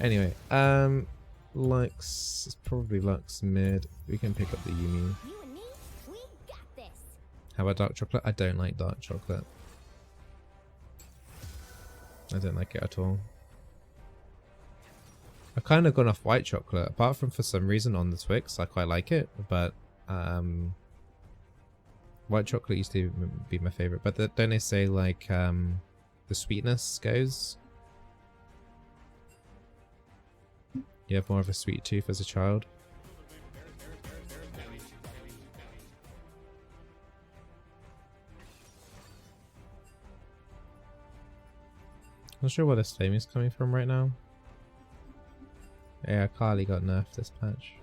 Anyway, Lux, it's probably Lux mid. We can pick up the Yuumi. You and me, we got this. How about dark chocolate? I don't like dark chocolate. I don't like it at all. I've kind of gone off white chocolate, apart from for some reason on the Twix, I quite like it, but white chocolate used to be my favorite. But don't they say like the sweetness goes? You have more of a sweet tooth as a child. Not sure where this flame is coming from right now. Yeah, Carly got nerfed this patch.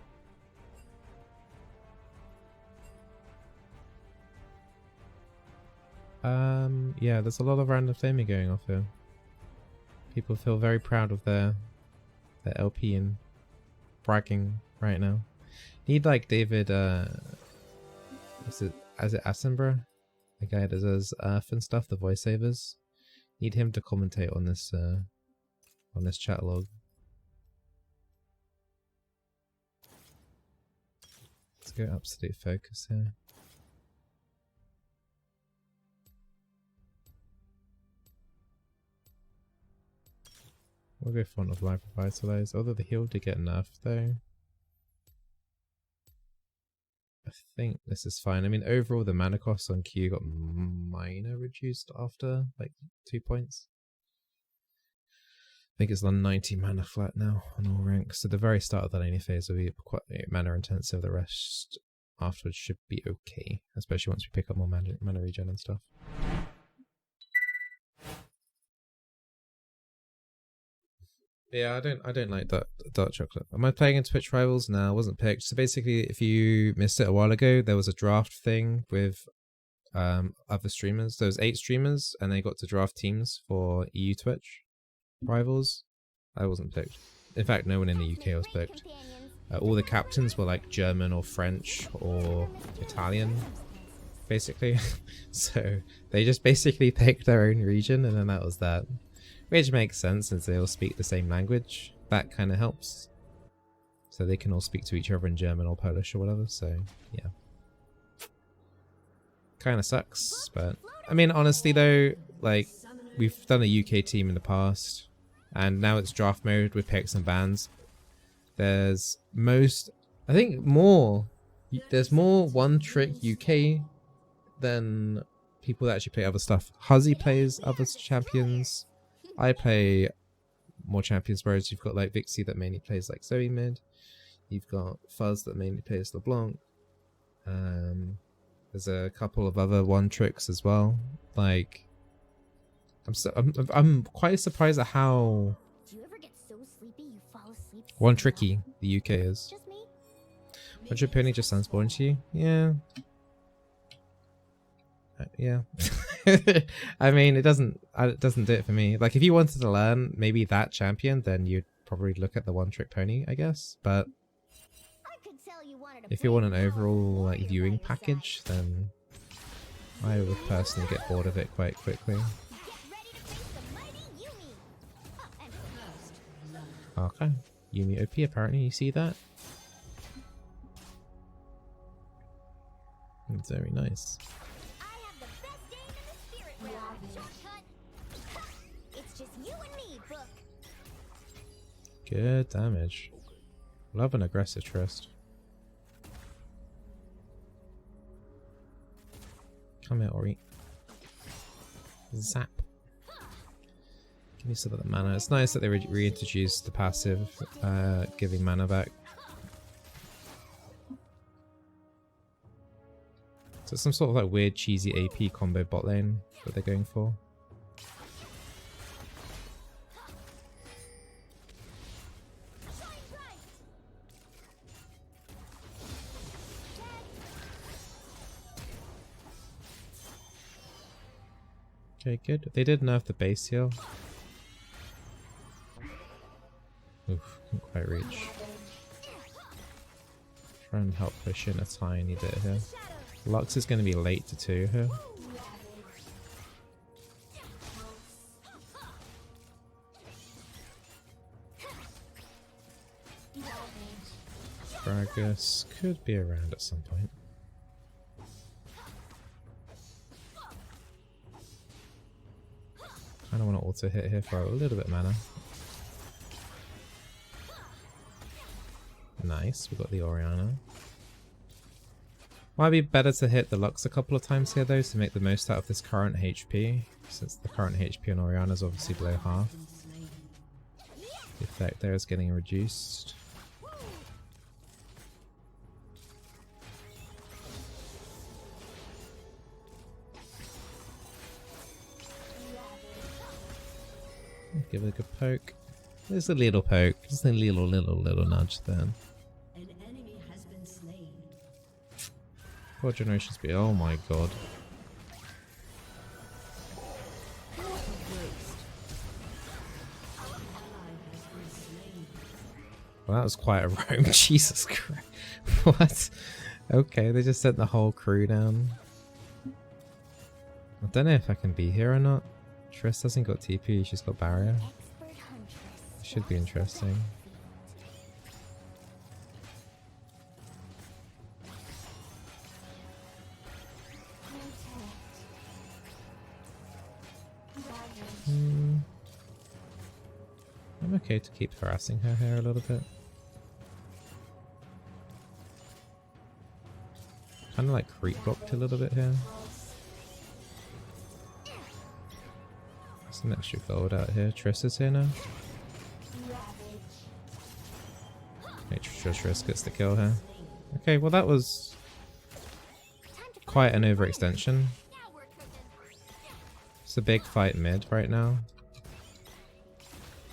Yeah, there's a lot of random flaming going off here. People feel very proud of their LP and bragging right now. Need like David, is it Attenborough? The guy that does Earth and stuff, the voiceovers. Need him to commentate on this chat log. Let's go absolute focus here. We'll go Font of Life Revitalize, although the heal did get nerfed though. I think this is fine. I mean, overall the mana cost on Q got minor reduced after like 2 points. I think it's on 90 mana flat now on all ranks. So the very start of the laning phase will be quite mana intensive. The rest afterwards should be okay, especially once we pick up more mana regen and stuff. Yeah, I don't like that dark chocolate. Am I playing in Twitch Rivals? No, I wasn't picked. So basically, if you missed it a while ago, there was a draft thing with other streamers. There was 8 streamers, and they got to draft teams for EU Twitch Rivals. I wasn't picked. In fact, no one in the UK was picked. All the captains were like German or French or Italian, basically. So they just basically picked their own region, and then that was that. Which makes sense since they all speak the same language. That kind of helps. So they can all speak to each other in German or Polish or whatever, so yeah. Kind of sucks, but I mean, honestly though, like, we've done a UK team in the past, and now it's draft mode with picks and bans. There's I think there's more One Trick UK than people that actually play other stuff. Huzzy plays other champions. I play more champions, whereas you've got like Vixie that mainly plays like Zoe mid. You've got Fuzz that mainly plays LeBlanc. There's a couple of other One Tricks as well. Like, I'm quite surprised at how One Tricky the UK is. One Trick Pony just sounds boring to you? Yeah. Yeah. I mean, it doesn't do it for me. Like, if you wanted to learn maybe that champion, then you'd probably look at the One Trick Pony, I guess. But if you want an overall like viewing package, then I would personally get bored of it quite quickly. Okay, Yuumi OP apparently. You see that? It's very nice. Good damage. Love an aggressive trust. Come here, Ori. Zap. Give me some of the mana. It's nice that they reintroduced the passive, giving mana back. So it's some sort of like weird cheesy AP combo bot lane that they're going for. Okay, good. They did nerf the base heal. Oof, couldn't quite reach. Try and help push in a tiny bit here. Lux is going to be late to 2 here. Gragas could be around at some point. Kinda want to auto hit here for a little bit of mana. Nice, we got the Orianna. Might be better to hit the Lux a couple of times here though to make the most out of this current HP, since the current HP on Orianna is obviously below half. The effect there is getting reduced. Give it a good poke. There's a little poke, just a little nudge there. An enemy has been slain. Poor Generation Speed. Oh my god. Well, that was quite a roam. Jesus Christ. What? Okay, they just sent the whole crew down. I don't know if I can be here or not. Triss hasn't got TP, she's got barrier. Should be interesting. I'm okay to keep harassing her here a little bit. Kind of like creep blocked a little bit here. Some extra gold out here. Triss is here now. Triss gets the kill here. Okay, well that was quite an overextension. It's a big fight mid right now.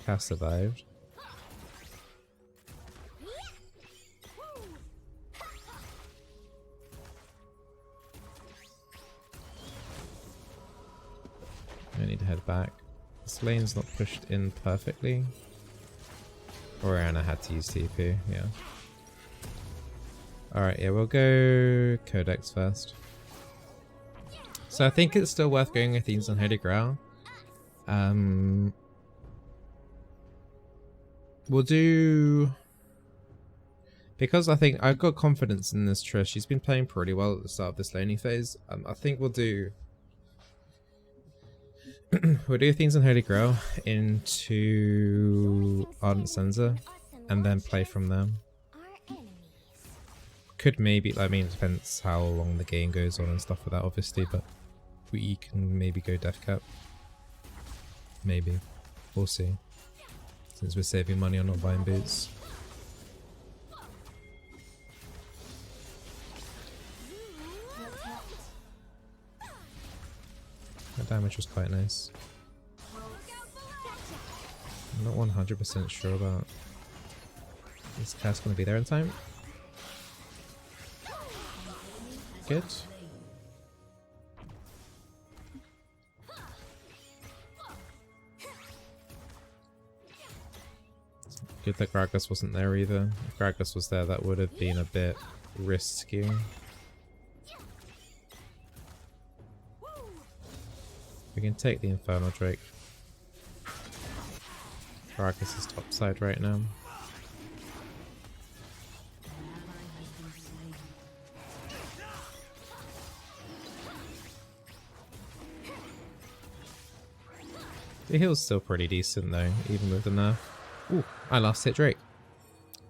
Cass survived. I need to head back. This lane's not pushed in perfectly. Orianna had to use TP, yeah. Alright, yeah, we'll go Codex first. So I think it's still worth going Athene's on Holy Grail. We'll do... Because I think I've got confidence in this Trish. She's been playing pretty well at the start of this laning phase. I think we'll do... we'll do Athene's and Holy Grail into Ardent Censer and then play from them. Could maybe, I mean, it depends how long the game goes on and stuff like that, obviously, but we can maybe go Death Cap. Maybe. We'll see. Since we're saving money on not buying boots. That damage was quite nice. I'm not 100% sure about is Cass going to be there in time. Good. Good that Gragas wasn't there either. If Gragas was there, that would have been a bit risky. We can take the Infernal Drake. Gragas is topside right now. The heal's still pretty decent though, even with the nerf. Ooh, I last hit Drake.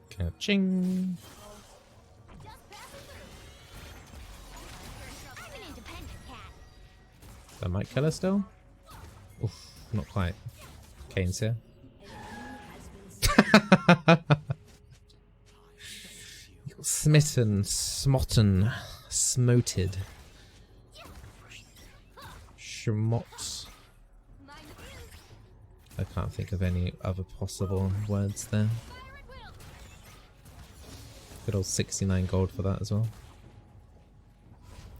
Ka-ching! That might kill her still? Oof, not quite. Kane's here. Smitten, smoten, smoted. Schmot. I can't think of any other possible words there. Good old 69 gold for that as well.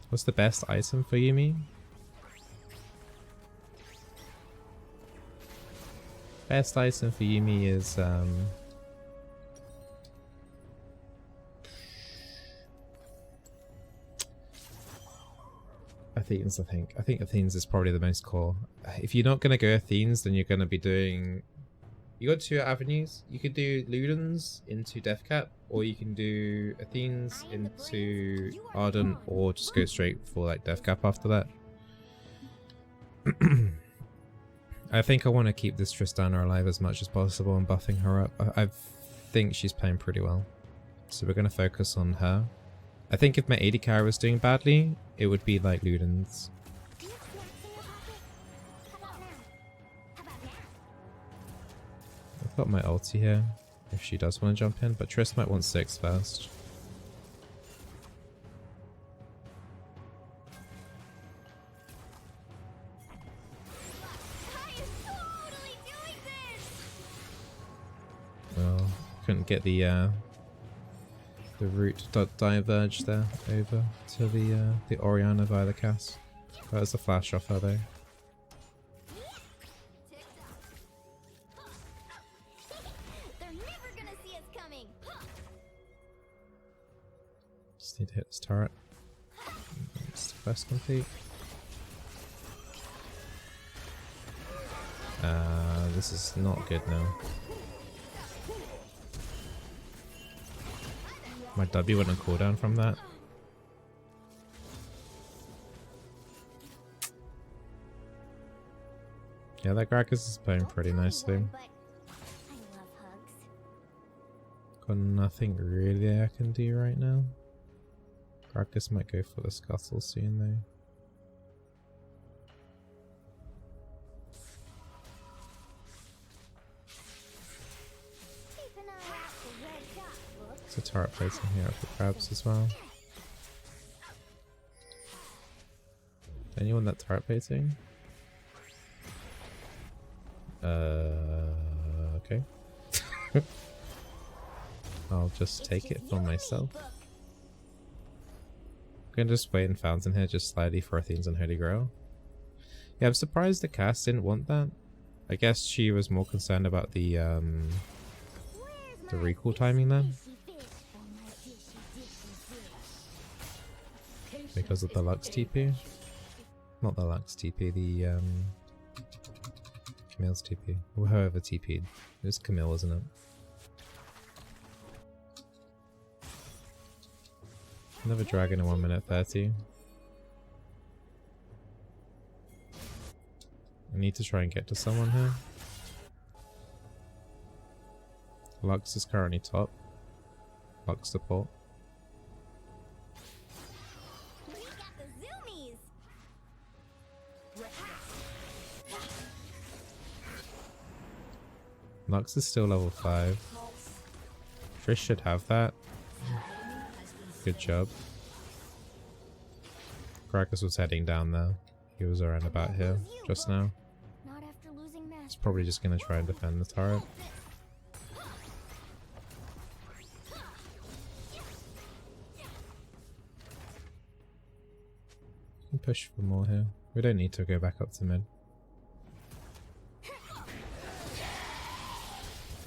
What's the best item for Yuumi? Best item for Yuumi is Athene's, I think. I think Athene's is probably the most core. If you're not going to go Athene's, then you're going to be doing You got two avenues. You could do Ludens into Deathcap, or you can do Athene's into Ardent, or just go straight for like Deathcap after that. I think I want to keep this Tristana alive as much as possible and buffing her up. I think she's playing pretty well. So we're going to focus on her. I think if my AD carry was doing badly, it would be like Ludens. I've got my ulti here, if she does want to jump in, but Triss might want 6 first. Well, couldn't get the route diverge there over to the Orianna via the cast. That was a flash off her though. They're never gonna see us coming. Just need to hit this turret. It's the quest complete. This is not good now. My W went on cooldown from that. Yeah, that Gragas is playing pretty nicely. But I love hugs. Got nothing really I can do right now. Gragas might go for the Scuttle soon though. Keep an eye out for red dots, look. There's a turret placing here for crabs as well. Anyone that turret placing? Okay. I'll just take it for myself. I'm gonna just wait in Fountain here, just slightly for Athene's and Holy Grail. Yeah, I'm surprised the cast didn't want that. I guess she was more concerned about the recall timing then. Because of the Lux TP. Not the Lux TP, the Camille's TP. Or however TP'd. It was Camille, wasn't it? Another dragon in 1 minute 30. I need to try and get to someone here. Lux is currently top. Lux support. We got the zoomies. Lux is still level 5. Trish should have that. Good job. Gragas was heading down there. He was around about here just now. Not after losing He's Master. probably just going to try and defend the turret. We can push for more here. We don't need to go back up to mid.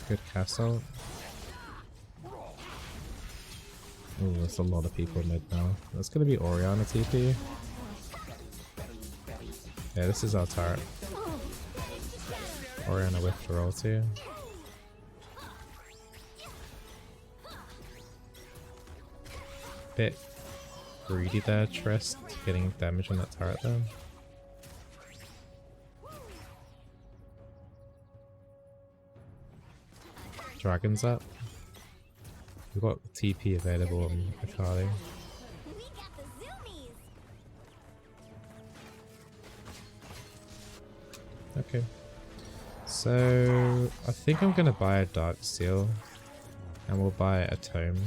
Good castle. Oh, there's a lot of people mid now. That's gonna be Orianna TP. Yeah, this is our turret. Orianna whiffed her ulti. Bit greedy there, Trist, getting damage on that turret there. Dragon's up. We've got TP available on Akali. We got the zoomies. Okay. So I think I'm gonna buy a Dark Seal, and we'll buy a Tome.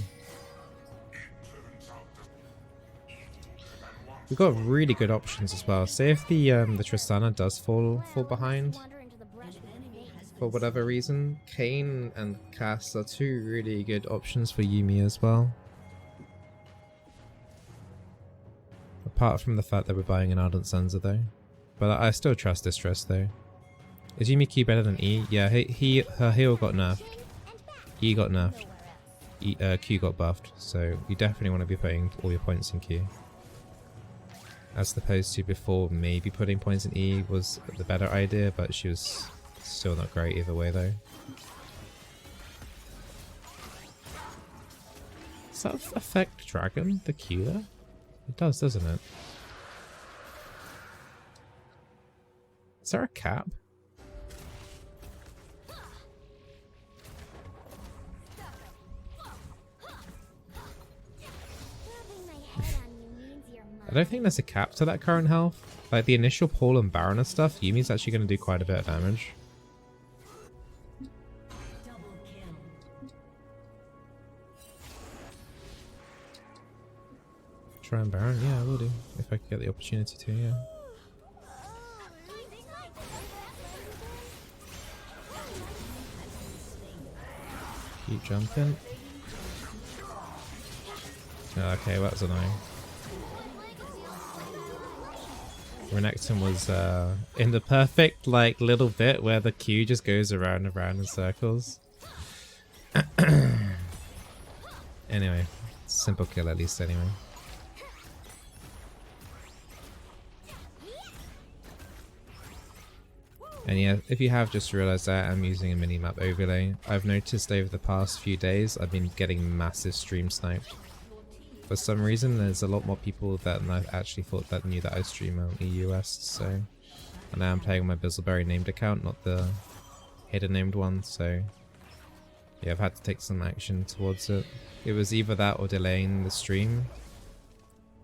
We've got really good options as well. Say if the Tristana does fall behind Wander into the brush with me. for whatever reason, Kayn and Cass are two really good options for Yuumi as well. Apart from the fact that we're buying an Ardent Sansa though. But I still trust this Triss though. Is Yuumi Q better than E? Yeah, her heal got nerfed. E got nerfed. Q got buffed, so you definitely want to be putting all your points in Q. As opposed to before, maybe putting points in E was the better idea, but she was still not great either way though. Does that affect Dragon, the Q there? It does, doesn't it? Is there a cap? Rubbing my head on you means you're I don't think there's a cap to that current health. Like the initial Paul and Baron and stuff, Yumi's actually going to do quite a bit of damage. Double kill. Try and Baron? Yeah, I will do. If I can get the opportunity to, yeah. Keep jumping. Oh, okay, well, that was annoying. Renekton was in the perfect like little bit where the Q just goes around and around in circles. Anyway, simple kill at least anyway. And yeah, if you have just realized that I'm using a minimap overlay, I've noticed over the past few days I've been getting massive stream sniped. For some reason, there's a lot more people that I actually thought that knew that I stream on EUS, so... And now I'm playing on my Bizzleberry named account, not the hidden named one, so... Yeah, I've had to take some action towards it. It was either that or delaying the stream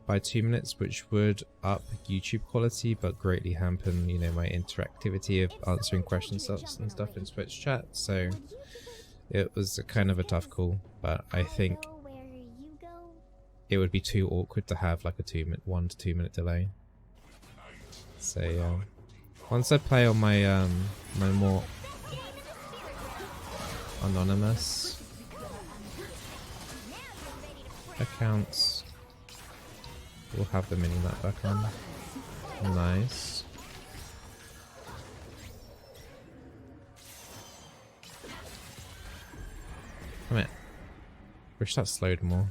by 2 minutes, which would up YouTube quality, but greatly hamper, you know, my interactivity of answering questions and stuff in Twitch chat, so... It was a kind of a tough call, but I think it would be too awkward to have like a 1 to 2 minute delay. So yeah, once I play on my my more anonymous accounts, we'll have the minimap back on. Nice. Come here. Wish that slowed more.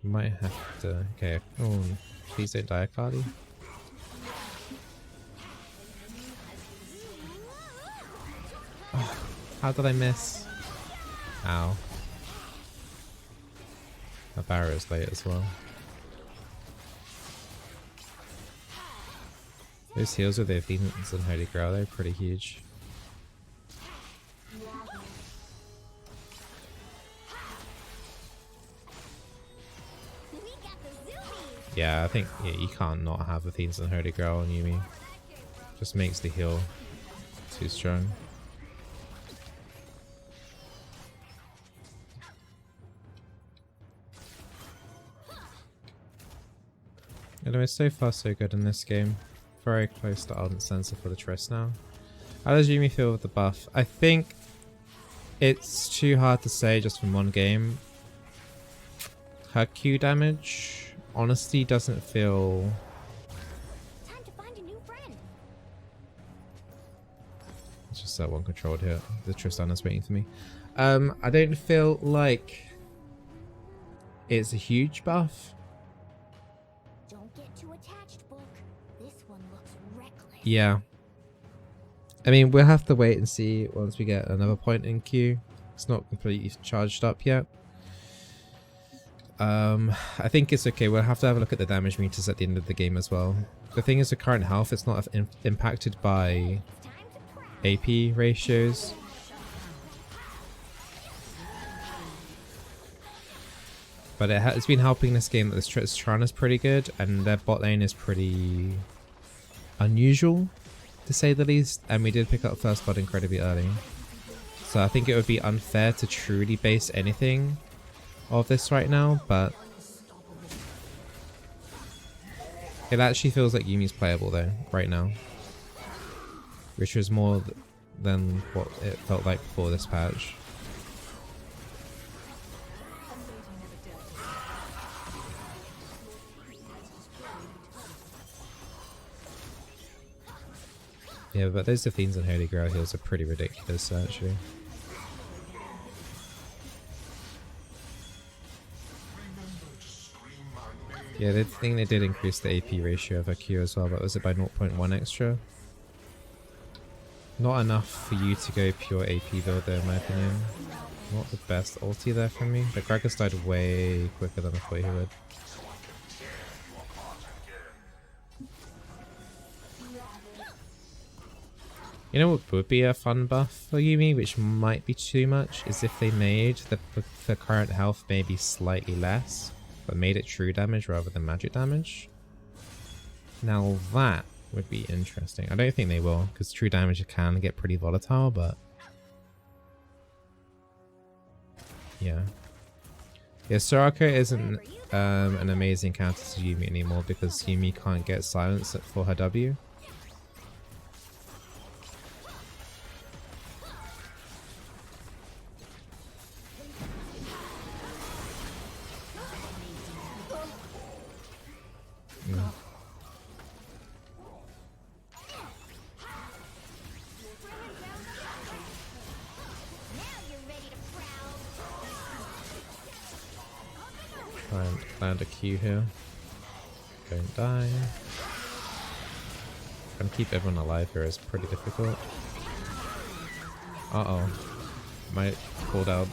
Might have to. Okay. Oh, please don't die, Cardi. Oh, how did I miss? Ow. My barrier's late as well. Those heals with the Athenians and Holy Grail, they're pretty huge. Yeah, I think you can't not have Athenians and Holy Grail on Yuumi. Just makes the heal too strong. Anyway, so far so good in this game. Very close to Ardent Sensor for the Triss now. How does Yuumi feel with the buff? I think it's too hard to say just from one game. Her Q damage honestly doesn't feel... Time to find a new friend. It's just that one controlled hit. The Tristana's waiting for me. I don't feel like it's a huge buff. Don't get too attached, Book. This one looks reckless. Yeah. I mean, we'll have to wait and see once we get another point in Q. It's not completely charged up yet. I think it's okay. We'll have to have a look at the damage meters at the end of the game as well. The thing is, the current health, it's not impacted by AP ratios. But it's been helping this game that this Tristana's pretty good, and their bot lane is pretty unusual, to say the least. And we did pick up first blood incredibly early. So I think it would be unfair to truly base anything of this right now, but it actually feels like Yuumi's playable though, right now. Which was more than what it felt like before this patch. Yeah, but those Athenes and Holy Grail heals are pretty ridiculous actually. Yeah, I think they did increase the AP ratio of her Q as well, but was it by 0.1 extra? Not enough for you to go pure AP builder in my opinion. Not the best ulti there for me. The Gragas died way quicker than I thought he would. You know what would be a fun buff for Yuumi, which might be too much, is if they made the current health maybe slightly less, but made it true damage rather than magic damage. Now that would be interesting. I don't think they will, because true damage can get pretty volatile, but yeah. Yeah, Soraka isn't an amazing counter to Yuumi anymore because Yuumi can't get silence for her W. Try and land a Q here. Don't die. Trying to keep everyone alive here is pretty difficult. Uh-oh. Might pulled out.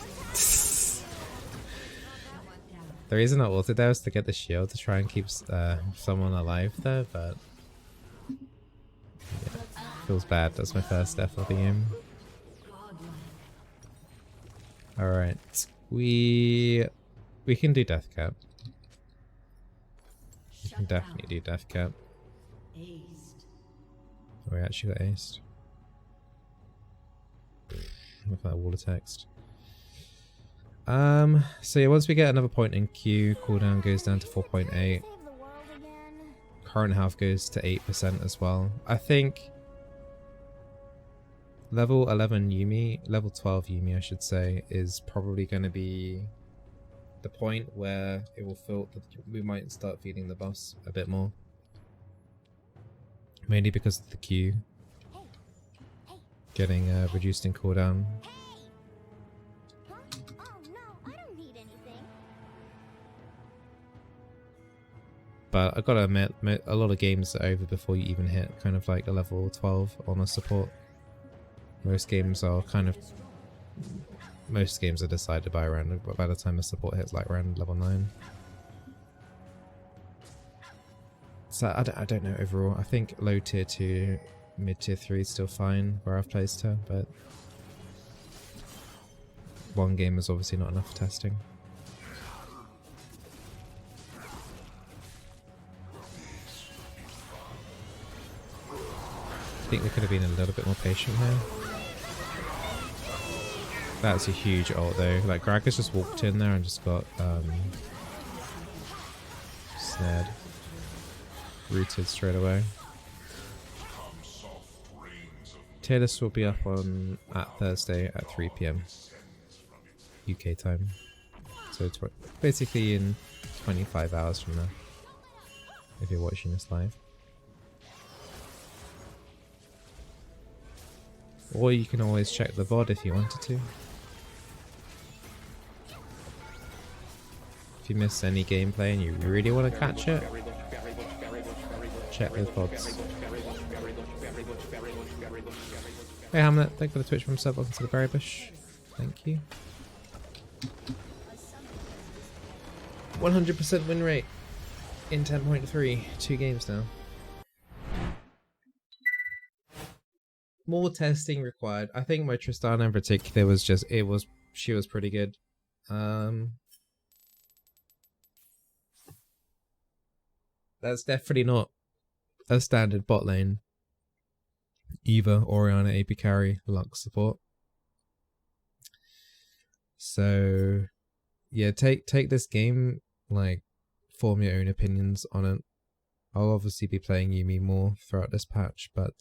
The reason I ulted there was to get the shield to try and keep someone alive there, but yeah, feels bad. That's my first death of the game. Alright. We can do death cap. We can definitely do death cap. We actually got aced. Look at that wall of text. So yeah, once we get another point in Q, cooldown goes down to 4.8. Current health goes to 8% as well. I think level 11 Yuumi, level 12 Yuumi I should say, is probably going to be the point where it will feel that we might start feeling the buffs a bit more. Mainly because of the Q getting reduced in cooldown. But I gotta admit, a lot of games are over before you even hit kind of like a level 12 on a support. Most games are decided by around, by the time a support hits like around level 9. So I don't know overall. I think low tier 2, mid tier 3 is still fine where I've placed her, but one game is obviously not enough for testing. I think we could have been a little bit more patient here. That's a huge ult though. Like Gragas just walked in there and just got snared. Rooted straight away. Tier list will be up on at Thursday at 3 PM UK time. So basically in 25 hours from now, if you're watching this live. Or you can always check the VOD if you wanted to. If you miss any gameplay and you really want to catch it, check those VODs. Hey Hamlet, thank you for the Twitch from sub. Welcome to the Berry Bush. Thank you. 100% win rate in 10.3. 2 games now. More testing required. I think my Tristana in particular was just she was pretty good. That's definitely not a standard bot lane. Eva, Oriana, AP carry, Lux support. So yeah, take this game, like form your own opinions on it. I'll obviously be playing Yuumi more throughout this patch, but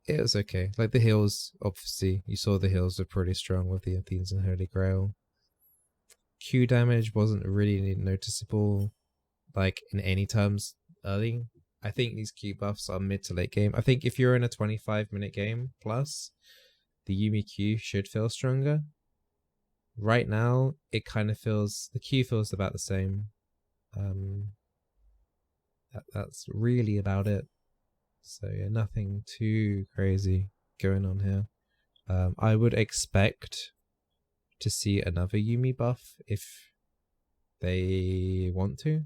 it was okay. Like the heals, obviously, you saw the heals were pretty strong with the Athenes and Holy Grail. Q damage wasn't really noticeable, like in any terms early. I think these Q buffs are mid to late game. I think if you're in a 25-minute game plus, the Yuumi Q should feel stronger. Right now, it kind of feels, the Q feels about the same. That's really about it. So yeah, nothing too crazy going on here. I would expect to see another Yuumi buff if they want to,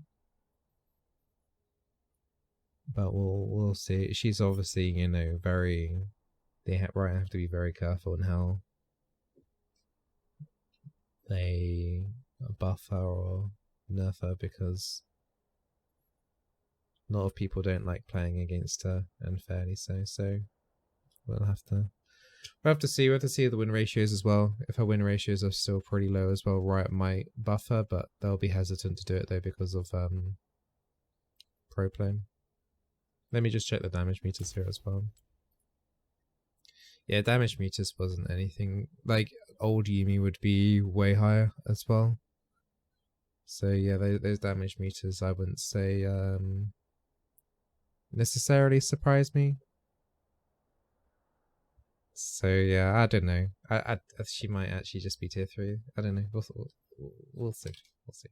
but we'll see. She's obviously, you know, very. They have to be very careful in how they buff her or nerf her, because a lot of people don't like playing against her, unfairly so. So we'll have to see. We'll have to see the win ratios as well. If her win ratios are still pretty low as well, Riot might buff her, but they'll be hesitant to do it though because of pro play. Let me just check the damage meters here as well. Yeah, damage meters wasn't anything like old Yuumi would be way higher as well. So yeah, those damage meters I wouldn't say necessarily surprise me. So yeah, I don't know. She might actually just be tier 3. I don't know. We'll see. We'll see.